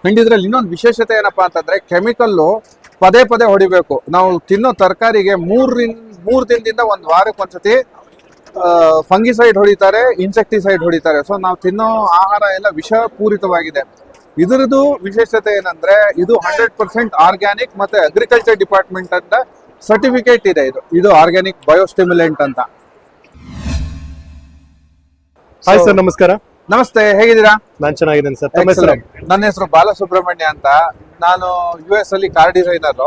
And ಇದ್ರಲ್ಲಿ ಇನ್ನೊಂದು ವಿಶೇಷತೆ ಏನಪ್ಪಾ ಅಂತಂದ್ರೆ ಕೆಮಿಕಲ್ಲು ಪದೇ ಪದೇ ಹೊಡಿಬೇಕು. ನಾವು ತಿನ್ನೋ ತರಕಾರಿಗೆ ಮೂರ್ ದಿನದಿಂದ ಒಂದು ವಾರಕ್ಕೆ ಒಂದ್ಸತಿ ಫಂಗಿಸೈಡ್ ಹೊಡಿತಾರೆ, ಇನ್ಸೆಕ್ಟಿಸೈಡ್ ಹೊಡಿತಾರೆ. ಸೊ ನಾವು ತಿನ್ನೋ ಆಹಾರ ಎಲ್ಲ ವಿಷಪೂರಿತವಾಗಿದೆ. ಇದರದ್ದು ವಿಶೇಷತೆ ಏನಂದ್ರೆ ಇದು 100% ಆರ್ಗ್ಯಾನಿಕ್ ಮತ್ತೆ ಅಗ್ರಿಕಲ್ಚರ್ ಡಿಪಾರ್ಟ್ಮೆಂಟ್ ಅಂತ ಸರ್ಟಿಫಿಕೇಟ್ ಇದೆ. ಇದು ಆರ್ಗ್ಯಾನಿಕ್ ಬಯೋಸ್ಟಿಮ್ಯುಲೆಂಟ್ ಅಂತ. ಹಾಯ್ ಸರ್, ನಮಸ್ಕಾರ. ನಮಸ್ತೆ, ಹೇಗಿದ್ದೀರಾ? ನಾನ್ ಚೆನ್ನಾಗಿದ್ದೇನೆ ಸರ್. ತಮ್ಮ ಹೆಸರು? ನನ್ನ ಹೆಸರು ಬಾಲಸುಬ್ರಹ್ಮಣ್ಯ ಅಂತ. ನಾನು US ಅಲ್ಲಿ ಕಾರ್ ಡಿಸೈನರ್.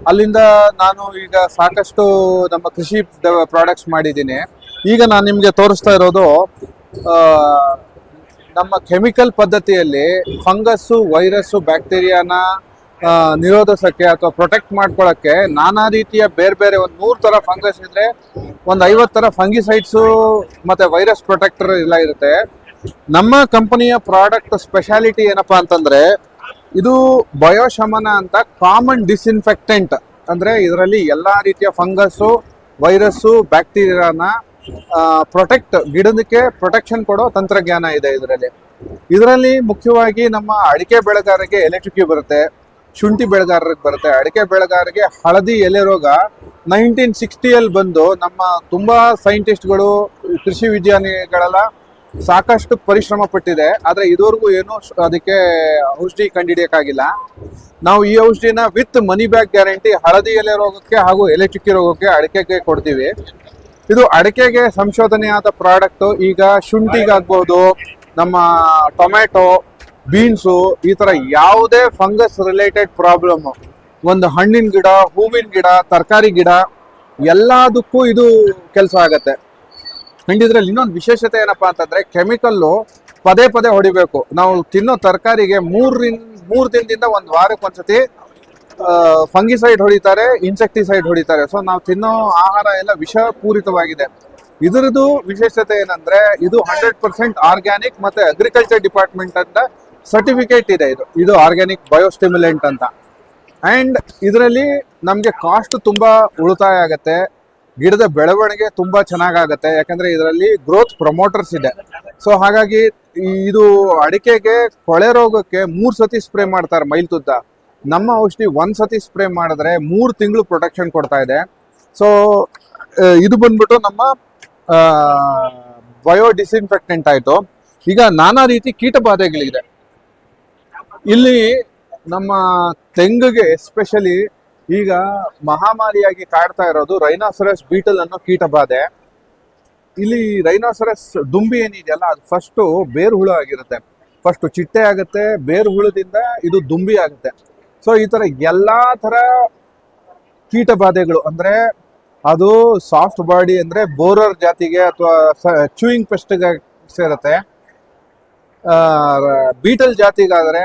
ಅಲ್ಲಿಂದ ನಾನು ಈಗ ಸಾಕಷ್ಟು ನಮ್ಮ ಕೃಷಿ ಪ್ರಾಡಕ್ಟ್ಸ್ ಮಾಡಿದ್ದೀನಿ. ಈಗ ನಾನು ನಿಮ್ಗೆ ತೋರಿಸ್ತಾ ಇರೋದು ನಮ್ಮ ಕೆಮಿಕಲ್ ಪದ್ಧತಿಯಲ್ಲಿ ಫಂಗಸ್ಸು, ವೈರಸ್ಸು, ಬ್ಯಾಕ್ಟೀರಿಯಾನ ನಿರೋಧಿಸಕ್ಕೆ ಅಥವಾ ಪ್ರೊಟೆಕ್ಟ್ ಮಾಡ್ಕೊಳ್ಳೋಕ್ಕೆ ನಾನಾ ರೀತಿಯ ಬೇರೆ ಬೇರೆ ಒಂದು 100 ತರ ಫಂಗಸ್ ಇದ್ರೆ ಒಂದು 50 ತರ ಫಂಗಿಸೈಡ್ಸು ಮತ್ತೆ ವೈರಸ್ ಪ್ರೊಟೆಕ್ಟರ್ ಎಲ್ಲ ಇರುತ್ತೆ. ನಮ್ಮ ಕಂಪನಿಯ ಪ್ರಾಡಕ್ಟ್ ಸ್ಪೆಷಾಲಿಟಿ ಏನಪ್ಪಾ ಅಂತಂದ್ರೆ ಇದು ಬಯೋಶಮನ ಅಂತ ಕಾಮನ್ ಡಿಸ್ಇನ್ಫೆಕ್ಟೆಂಟ್. ಅಂದ್ರೆ ಇದರಲ್ಲಿ ಎಲ್ಲಾ ರೀತಿಯ ಫಂಗಸ್ಸು, ವೈರಸ್ಸು, ಬ್ಯಾಕ್ಟೀರಿಯಾನ ಗಿಡದಕ್ಕೆ ಪ್ರೊಟೆಕ್ಷನ್ ಕೊಡೋ ತಂತ್ರಜ್ಞಾನ ಇದೆ ಇದರಲ್ಲಿ ಮುಖ್ಯವಾಗಿ ನಮ್ಮ ಅಡಿಕೆ ಬೆಳೆಗಾರರಿಗೆ ಎಲೆಚುಕ್ಕಿ ಬರುತ್ತೆ, ಶುಂಠಿ ಬೆಳೆಗಾರರಿಗೆ ಬರುತ್ತೆ. ಅಡಿಕೆ ಬೆಳೆಗಾರರಿಗೆ ಹಳದಿ ಎಲೆ ರೋಗ 1960 ಬಂದು ನಮ್ಮ ತುಂಬಾ ಸೈಂಟಿಸ್ಟ್ಗಳು, ಕೃಷಿ ವಿಜ್ಞಾನಿಗಳೆಲ್ಲ ಸಾಕಷ್ಟು ಪರಿಶ್ರಮ ಪಟ್ಟಿದೆ. ಆದ್ರೆ ಇದುವರೆಗೂ ಏನು ಅದಕ್ಕೆ ಔಷಧಿ ಕಂಡುಹಿಡಿಯಕ್ಕಾಗಿಲ್ಲ. ನಾವು ಈ ಔಷಧಿನ ವಿತ್ ಮನಿ ಬ್ಯಾಕ್ ಗ್ಯಾರಂಟಿ ಹಳದಿ ಎಲೆ ರೋಗಕ್ಕೆ ಹಾಗೂ ಎಲೆ ಚುಕ್ಕಿ ರೋಗಕ್ಕೆ ಅಡಿಕೆಗೆ ಕೊಡ್ತೀವಿ. ಇದು ಅಡಿಕೆಗೆ ಸಂಶೋಧನೆಯಾದ ಪ್ರಾಡಕ್ಟ್. ಈಗ ಶುಂಠಿಗಾಗ್ಬೋದು, ನಮ್ಮ ಟೊಮೆಟೊ, ಬೀನ್ಸು, ಈ ತರ ಯಾವುದೇ ಫಂಗಸ್ ರಿಲೇಟೆಡ್ ಪ್ರಾಬ್ಲಮ್, ಒಂದು ಹಣ್ಣಿನ ಗಿಡ, ಹೂವಿನ ಗಿಡ, ತರಕಾರಿ ಗಿಡ ಎಲ್ಲದಕ್ಕೂ ಇದು ಕೆಲಸ ಆಗತ್ತೆ. ಅಂಡ್ ಇದ್ರಲ್ಲಿ ಇನ್ನೊಂದು ವಿಶೇಷತೆ ಏನಪ್ಪಾ ಅಂತಂದ್ರೆ ಕೆಮಿಕಲ್ಲು ಪದೇ ಪದೇ ಹೊಡಿಬೇಕು. ನಾವು ತಿನ್ನೋ ತರಕಾರಿಗೆ ಮೂರ್ ದಿನದಿಂದ ಒಂದು ವಾರಕ್ಕೆ ಒಂದ್ಸತಿ ಫಂಗಿಸೈಡ್ ಹೊಡಿತಾರೆ, ಇನ್ಸೆಕ್ಟಿಸೈಡ್ ಹೊಡಿತಾರೆ. ಸೊ ನಾವು ತಿನ್ನೋ ಆಹಾರ ಎಲ್ಲ ವಿಷಪೂರಿತವಾಗಿದೆ. ಇದರದ್ದು ವಿಶೇಷತೆ ಏನಂದ್ರೆ ಇದು 100% ಆರ್ಗ್ಯಾನಿಕ್ ಮತ್ತೆ ಅಗ್ರಿಕಲ್ಚರ್ ಡಿಪಾರ್ಟ್ಮೆಂಟ್ ಅಂತ ಸರ್ಟಿಫಿಕೇಟ್ ಇದೆ. ಇದು ಆರ್ಗ್ಯಾನಿಕ್ ಬಯೋಸ್ಟಿಮ್ಯುಲೆಂಟ್ ಅಂತ. ಅಂಡ್ ಇದರಲ್ಲಿ ನಮ್ಗೆ ಕಾಸ್ಟ್ ತುಂಬಾ ಉಳಿತಾಯ ಆಗತ್ತೆ, ಗಿಡದ ಬೆಳವಣಿಗೆ ತುಂಬಾ ಚೆನ್ನಾಗಾಗತ್ತೆ. ಯಾಕಂದ್ರೆ ಇದರಲ್ಲಿ ಗ್ರೋತ್ ಪ್ರಮೋಟರ್ಸ್ ಇದೆ. ಸೊ ಹಾಗಾಗಿ ಇದು ಅಡಿಕೆಗೆ ಕೊಳೆ ರೋಗಕ್ಕೆ 3 ಸತಿ ಸ್ಪ್ರೇ ಮಾಡ್ತಾರೆ ಮೈಲ್ತುದ್ದ. ನಮ್ಮ ಔಷಧಿ 1 ಸತಿ ಸ್ಪ್ರೇ ಮಾಡಿದ್ರೆ 3 ತಿಂಗಳು ಪ್ರೊಟೆಕ್ಷನ್ ಕೊಡ್ತಾ ಇದೆ. ಸೊ ಇದು ಬಂದ್ಬಿಟ್ಟು ನಮ್ಮ ಬಯೋ ಡಿಸ್ಇನ್ಫೆಕ್ಟೆಂಟ್ ಆಯ್ತು. ಈಗ ನಾನಾ ರೀತಿ ಕೀಟ ಬಾಧೆಗಳಿದೆ. ಇಲ್ಲಿ ನಮ್ಮ ತೆಂಗಿಗೆ ಎಸ್ಪೆಷಲಿ ಈಗ ಮಹಾಮಾರಿಯಾಗಿ ಕಾಡ್ತಾ ಇರೋದು ರೈನೋಸರಸ್ ಬೀಟಲ್ ಅನ್ನೋ ಕೀಟ ಬಾಧೆ. ಇಲ್ಲಿ ರೈನೋಸರಸ್ ದುಂಬಿ ಏನಿದೆಯಲ್ಲ, ಅದು ಫಸ್ಟು ಬೇರು ಹುಳು ಆಗಿರುತ್ತೆ. ಫಸ್ಟ್ ಚಿಟ್ಟೆ ಆಗುತ್ತೆ, ಬೇರು ಹುಳದಿಂದ ಇದು ದುಂಬಿ ಆಗುತ್ತೆ. ಸೊ ಈ ತರ ಎಲ್ಲಾ ತರ ಕೀಟ ಬಾಧೆಗಳು ಅಂದ್ರೆ ಅದು ಸಾಫ್ಟ್ ಬಾಡಿ ಅಂದ್ರೆ ಬೋರರ್ ಜಾತಿಗೆ ಅಥವಾ ಚೂಯಿಂಗ್ ಪೆಸ್ಟ್ಗೆ ಸೇರುತ್ತೆ. ಬೀಟಲ್ ಜಾತಿಗಾದ್ರೆ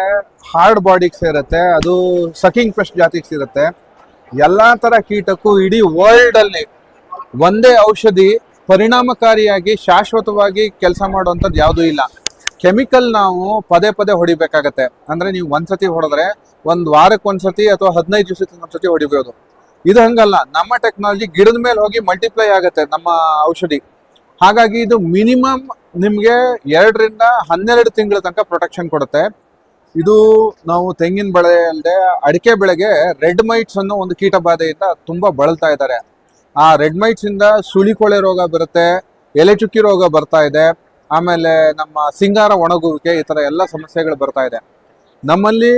ಹಾರ್ಡ್ ಬಾಡಿಗೆ ಸೇರುತ್ತೆ, ಅದು ಸಕಿಂಗ್ ಪೆಸ್ಟ್ ಜಾತಿಗೆ ಸೇರುತ್ತೆ. ಎಲ್ಲಾ ತರ ಕೀಟಕ್ಕೂ ಇಡೀ ವರ್ಲ್ಡ್ ಅಲ್ಲಿ ಒಂದೇ ಔಷಧಿ ಪರಿಣಾಮಕಾರಿಯಾಗಿ ಶಾಶ್ವತವಾಗಿ ಕೆಲಸ ಮಾಡುವಂಥದ್ದು ಯಾವುದೂ ಇಲ್ಲ. ಕೆಮಿಕಲ್ ನಾವು ಪದೇ ಪದೇ ಹೊಡಿಬೇಕಾಗತ್ತೆ. ಅಂದ್ರೆ ನೀವು ಒಂದ್ಸತಿ ಹೊಡೆದ್ರೆ ಒಂದು ವಾರಕ್ಕೆ ಒಂದ್ಸತಿ ಅಥವಾ 15 ದಿವಸಕ್ಕೆ ಒಂದ್ಸತಿ ಹೊಡಿಬೋದು. ಇದು ಹಂಗಲ್ಲ, ನಮ್ಮ ಟೆಕ್ನಾಲಜಿ ಗಿಡದ ಮೇಲೆ ಹೋಗಿ ಮಲ್ಟಿಪ್ಲೈ ಆಗುತ್ತೆ ನಮ್ಮ ಔಷಧಿ. ಹಾಗಾಗಿ ಇದು ಮಿನಿಮಮ್ ನಿಮ್ಗೆ 2 ರಿಂದ 12 ತಿಂಗಳ ತನಕ ಪ್ರೊಟೆಕ್ಷನ್ ಕೊಡುತ್ತೆ. ಇದು ನಾವು ತೆಂಗಿನ ಬೆಳೆ ಅಲ್ಲದೆ ಅಡಿಕೆ ಬೆಳೆಗೆ ರೆಡ್ ಮೈಟ್ಸ್ ಅನ್ನೋ ಒಂದು ಕೀಟ ಬಾಧೆಯಿಂದ ತುಂಬಾ ಬಳಲ್ತಾ ಇದ್ದಾರೆ. ಆ ರೆಡ್ ಮೈಟ್ಸ್ ಇಂದ ಸುಳಿಕೊಳೆ ರೋಗ ಬರುತ್ತೆ, ಎಲೆ ಚುಕ್ಕಿ ರೋಗ ಬರ್ತಾ ಇದೆ, ಆಮೇಲೆ ನಮ್ಮ ಸಿಂಗಾರ ಒಣಗುವಿಕೆ, ಈ ತರ ಎಲ್ಲ ಸಮಸ್ಯೆಗಳು ಬರ್ತಾ ಇದೆ. ನಮ್ಮಲ್ಲಿ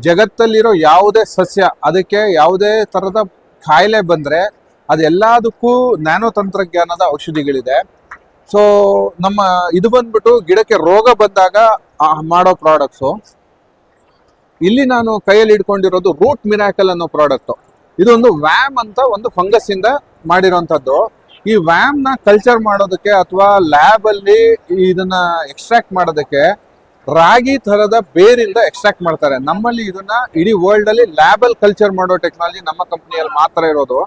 ಜಗತ್ತಲ್ಲಿರೋ ಯಾವುದೇ ಸಸ್ಯ ಅದಕ್ಕೆ ಯಾವುದೇ ತರದ ಕಾಯಿಲೆ ಬಂದ್ರೆ ಅದೆಲ್ಲದಕ್ಕೂ ನ್ಯಾನೋ ತಂತ್ರಜ್ಞಾನದ ಔಷಧಿಗಳಿದೆ. ಸೊ ನಮ್ಮ ಇದು ಬಂದ್ಬಿಟ್ಟು ಗಿಡಕ್ಕೆ ರೋಗ ಬಂದಾಗ ಮಾಡೋ ಪ್ರಾಡಕ್ಟ್ಸು. ಇಲ್ಲಿ ನಾನು ಕೈಯಲ್ಲಿ ಇಟ್ಕೊಂಡಿರೋದು ರೂಟ್ ಮಿರಾಕಲ್ ಅನ್ನೋ ಪ್ರಾಡಕ್ಟ್. ಇದೊಂದು ವ್ಯಾಮ್ ಅಂತ ಒಂದು ಫಂಗಸ್ ಇಂದ ಮಾಡಿರೋಂಥದ್ದು. ಈ ವ್ಯಾಮ್ ನ ಕಲ್ಚರ್ ಮಾಡೋದಕ್ಕೆ ಅಥವಾ ಲ್ಯಾಬ್ ಅಲ್ಲಿ ಇದನ್ನ ಎಕ್ಸ್ಟ್ರಾಕ್ಟ್ ಮಾಡೋದಕ್ಕೆ ರಾಗಿ ತರದ ಬೇರಿಂದ ಎಕ್ಸ್ಟ್ರಾಕ್ಟ್ ಮಾಡ್ತಾರೆ. ನಮ್ಮಲ್ಲಿ ಇದನ್ನ ಇಡೀ ವರ್ಲ್ಡ್ ಅಲ್ಲಿ ಲ್ಯಾಬ್ ಅಲ್ಲಿ ಕಲ್ಚರ್ ಮಾಡೋ ಟೆಕ್ನಾಲಜಿ ನಮ್ಮ ಕಂಪನಿಯಲ್ಲಿ ಮಾತ್ರ ಇರೋದು.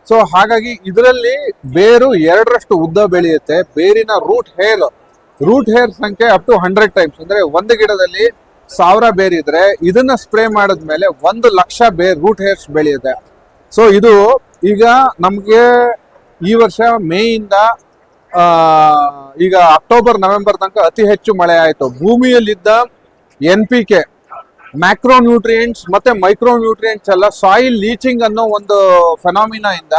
ಸೊ ಹಾಗಾಗಿ ಇದರಲ್ಲಿ ಬೇರು 2ರಷ್ಟು ಉದ್ದ ಬೆಳೆಯುತ್ತೆ. ಬೇರಿನ ರೂಟ್ ಹೇರ್ ಸಂಖ್ಯೆ ಅಪ್ ಟು 100 ಟೈಮ್ಸ್. ಅಂದ್ರೆ ಒಂದು ಗಿಡದಲ್ಲಿ 1000 ಬೇರಿದ್ರೆ ಇದನ್ನ ಸ್ಪ್ರೇ ಮಾಡಿದ್ಮೇಲೆ 1,00,000 ರೂಟ್ ಹೇರ್ಸ್ ಬೆಳೆಯುತ್ತೆ. ಸೊ ಇದು ಈಗ ನಮ್ಗೆ ಈ ವರ್ಷ ಮೇಯಿಂದ ಈಗ ಅಕ್ಟೋಬರ್ ನವೆಂಬರ್ ತನಕ ಅತಿ ಹೆಚ್ಚು ಮಳೆ ಆಯ್ತು. ಭೂಮಿಯಲ್ಲಿದ್ದ NPK ಮ್ಯಾಕ್ರೋ ನ್ಯೂಟ್ರಿಯೆಂಟ್ಸ್ ಮತ್ತೆ ಮೈಕ್ರೋ ನ್ಯೂಟ್ರಿಯೆಂಟ್ಸ್ ಎಲ್ಲ ಸಾಯಿಲ್ ಲೀಚಿಂಗ್ ಅನ್ನೋ ಒಂದು ಫೆನಾಮಿನಾ ಇಂದ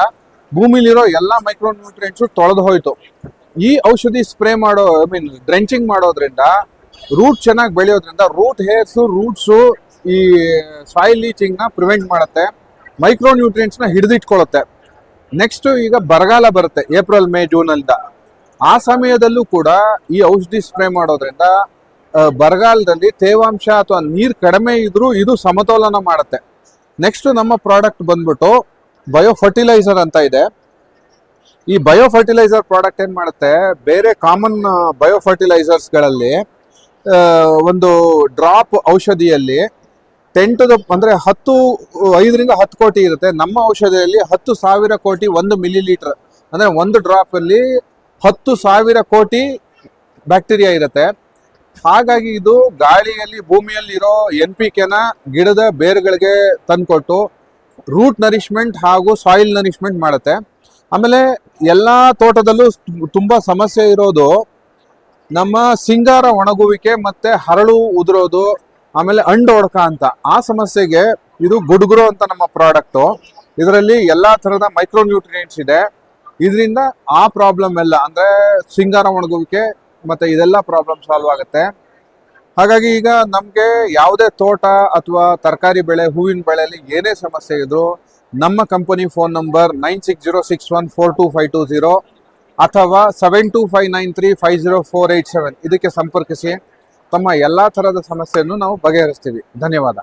ಭೂಮಿಲಿರೋ ಎಲ್ಲ ಮೈಕ್ರೋ ನ್ಯೂಟ್ರಿಯೆಂಟ್ಸ್ ತೊಳೆದು ಹೋಯ್ತು. ಈ ಔಷಧಿ ಸ್ಪ್ರೇ ಮಾಡೋ ಡ್ರೆಂಚಿಂಗ್ ಮಾಡೋದ್ರಿಂದ ರೂಟ್ ಚೆನ್ನಾಗಿ ಬೆಳೆಯೋದ್ರಿಂದ ರೂಟ್ ಹೇರ್ಸ್ ರೂಟ್ಸು ಈ ಸಾಯಿಲ್ ಲೀಚಿಂಗ್ ನ ಪ್ರಿವೆಂಟ್ ಮಾಡುತ್ತೆ, ಮೈಕ್ರೋ ನ್ಯೂಟ್ರಿಯೆಂಟ್ಸ್ ನ ಹಿಡಿದಿಟ್ಕೊಳ್ಳುತ್ತೆ. ನೆಕ್ಸ್ಟ್ ಈಗ ಬರಗಾಲ ಬರುತ್ತೆ ಏಪ್ರಿಲ್ ಮೇ ಜೂನ್ ಅಲ್ದ, ಆ ಸಮಯದಲ್ಲೂ ಕೂಡ ಈ ಔಷಧಿ ಸ್ಪ್ರೇ ಮಾಡೋದ್ರಿಂದ ಬರಗಾಲದಲ್ಲಿ ತೇವಾಂಶ ಅಥವಾ ನೀರು ಕಡಿಮೆ ಇದ್ರೂ ಇದು ಸಮತೋಲನ ಮಾಡುತ್ತೆ. ನೆಕ್ಸ್ಟ್ ನಮ್ಮ ಪ್ರಾಡಕ್ಟ್ ಬಂದ್ಬಿಟ್ಟು ಬಯೋ ಫರ್ಟಿಲೈಸರ್ ಅಂತ ಇದೆ. ಈ ಬಯೋ ಫರ್ಟಿಲೈಸರ್ ಪ್ರಾಡಕ್ಟ್ ಏನ್ ಮಾಡುತ್ತೆ, ಬೇರೆ ಕಾಮನ್ ಬಯೋ ಫರ್ಟಿಲೈಸರ್ಸ್ಗಳಲ್ಲಿ ಒಂದು ಡ್ರಾಪ್ ಔಷಧಿಯಲ್ಲಿ 5ರಿಂದ 10 ಕೋಟಿ ಇರುತ್ತೆ. ನಮ್ಮ ಔಷಧಿಯಲ್ಲಿ 10,000 ಕೋಟಿ 1 ಮಿಲಿಲೀಟರ್, ಅಂದ್ರೆ ಒಂದು ಡ್ರಾಪ್ ಅಲ್ಲಿ 10,000 ಕೋಟಿ ಬ್ಯಾಕ್ಟೀರಿಯಾ ಇರುತ್ತೆ. ಹಾಗಾಗಿ ಇದು ಗಾಳಿಯಲ್ಲಿ ಭೂಮಿಯಲ್ಲಿರೋ NPK-ನ ಗಿಡದ ಬೇರುಗಳಿಗೆ ತಂದ್ಕೊಟ್ಟು ರೂಟ್ ನರಿಶ್ಮೆಂಟ್ ಹಾಗೂ ಸಾಯಿಲ್ ನರಿಶ್ಮೆಂಟ್ ಮಾಡುತ್ತೆ. ಆಮೇಲೆ ಎಲ್ಲಾ ತೋಟದಲ್ಲೂ ತುಂಬಾ ಸಮಸ್ಯೆ ಇರೋದು ನಮ್ಮ ಸಿಂಗಾರ ಒಣಗುವಿಕೆ ಮತ್ತೆ ಹರಳು ಉದುರೋದು, ಆಮೇಲೆ ಅಂಡು ಹೊಡ್ಕ ಅಂತ. ಆ ಸಮಸ್ಯೆಗೆ ಇದು ಗುಡ್ಗ್ರೋ ಅಂತ ನಮ್ಮ ಪ್ರಾಡಕ್ಟು. ಇದರಲ್ಲಿ ಎಲ್ಲಾ ತರದ ಮೈಕ್ರೋ ನ್ಯೂಟ್ರಿಯೆಂಟ್ಸ್ ಇದೆ. ಇದರಿಂದ ಆ ಪ್ರಾಬ್ಲಮ್ ಎಲ್ಲ ಅಂದ್ರೆ ಸಿಂಗಾರ ಒಣಗುವಿಕೆ ಮತ್ತೆ ಇದೆಲ್ಲ ಪ್ರಾಬ್ಲಮ್ ಸಾಲ್ವ್ ಆಗುತ್ತೆ. ಹಾಗಾಗಿ ಈಗ ನಮ್ಗೆ ಯಾವುದೇ ತೋಟ ಅಥವಾ ತರಕಾರಿ ಬೆಳೆ, ಹೂವಿನ ಬೆಳೆಯಲ್ಲಿ ಏನೇ ಸಮಸ್ಯೆ ಇದ್ರು ನಮ್ಮ ಕಂಪನಿ ಫೋನ್ ನಂಬರ್ 9606142520 ಅಥವಾ 7259350487 ಇದಕ್ಕೆ ಸಂಪರ್ಕಿಸಿ ತಮ್ಮ ಎಲ್ಲಾ ತರಹದ ಸಮಸ್ಯೆಯನ್ನು ನಾವು ಬಗೆಹರಿಸ್ತೀವಿ. ಧನ್ಯವಾದ.